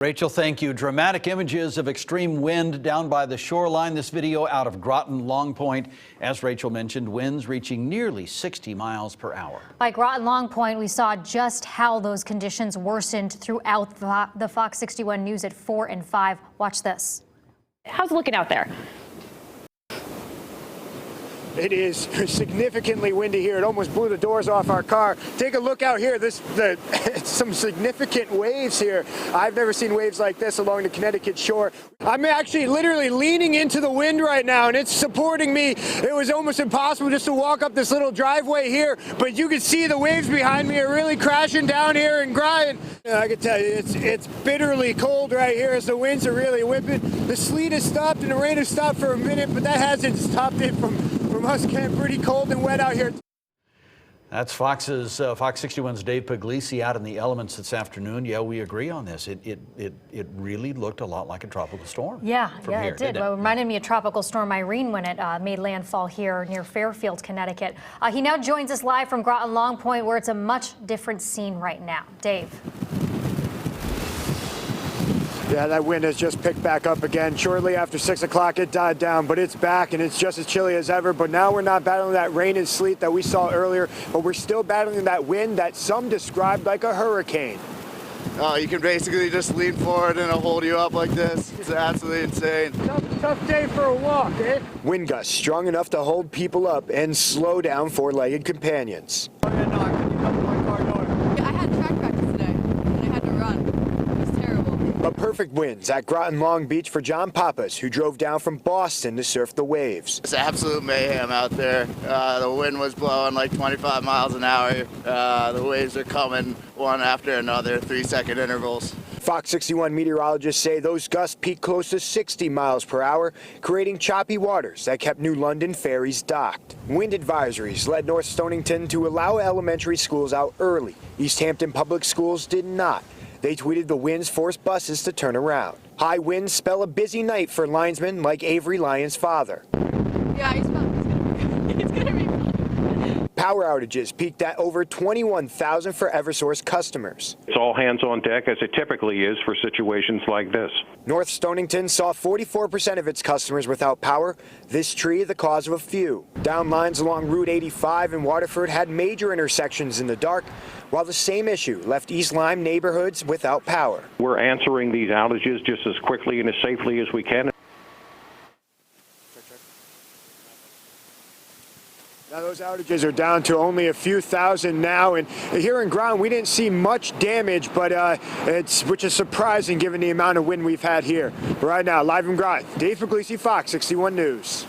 Rachel, thank you. Dramatic images of extreme wind down by the shoreline. This video out of Groton Long Point. As Rachel mentioned, winds reaching nearly 60 miles per hour. By Groton Long Point, we saw just how those conditions worsened throughout the Fox 61 News at 4 and 5. Watch this. How's it looking out there? It is significantly windy here. It almost blew the doors off our car. Take a look out here. Some significant waves here. I've never seen waves like this along the Connecticut shore. I'm actually literally leaning into the wind right now, and it's supporting me. It was almost impossible just to walk up this little driveway here, but you can see the waves behind me are really crashing down here and grinding. I can tell you, it's bitterly cold right here as the winds are really whipping. The sleet has stopped and the rain has stopped for a minute, but that hasn't stopped it from us getting pretty cold and wet out here. That's Fox 61's Dave Puglisi out in the elements this afternoon. Yeah, we agree on this. It really looked a lot like a tropical storm. Yeah, here, it did. Well, it reminded me of Tropical Storm Irene when it made landfall here near Fairfield, Connecticut. He now joins us live from Groton Long Point, where it's a much different scene right now. Dave. Yeah, that wind has just picked back up again. Shortly after 6 o'clock, it died down, but it's back and it's just as chilly as ever. But now we're not battling that rain and sleet that we saw earlier, but we're still battling that wind that some described like a hurricane. Oh, you can basically just lean forward and it'll hold you up like this. It's absolutely insane. Tough day for a walk, eh? Wind gusts strong enough to hold people up and slow down four-legged companions. I had track practice today, and I had to run. It was terrible. But perfect winds at Groton Long Beach for John Pappas, who drove down from Boston to surf the waves. It's absolute mayhem out there. The wind was blowing like 25 miles an hour. The waves are coming one after another, 3-second intervals. Fox 61 meteorologists say those gusts peaked close to 60 miles per hour, creating choppy waters that kept New London ferries docked. Wind advisories led North Stonington to allow elementary schools out early. East Hampton Public Schools did not. They tweeted the winds forced buses to turn around. High winds spell a busy night for linesmen like Avery Lyon's father. Yeah, he's gonna be fine. Power outages peaked at over 21,000 for Eversource customers. It's all hands on deck, as it typically is for situations like this. North Stonington saw 44% of its customers without power, this tree the cause of a few. Down lines along Route 85 in Waterford had major intersections in the dark, while the same issue left East Lyme neighborhoods without power. We're answering these outages just as quickly and as safely as we can. Now those outages are down to only a few thousand now, and here in Groton we didn't see much damage, but which is surprising given the amount of wind we've had here. Right now, live in Groton, Dave Puglisi, Fox 61 News.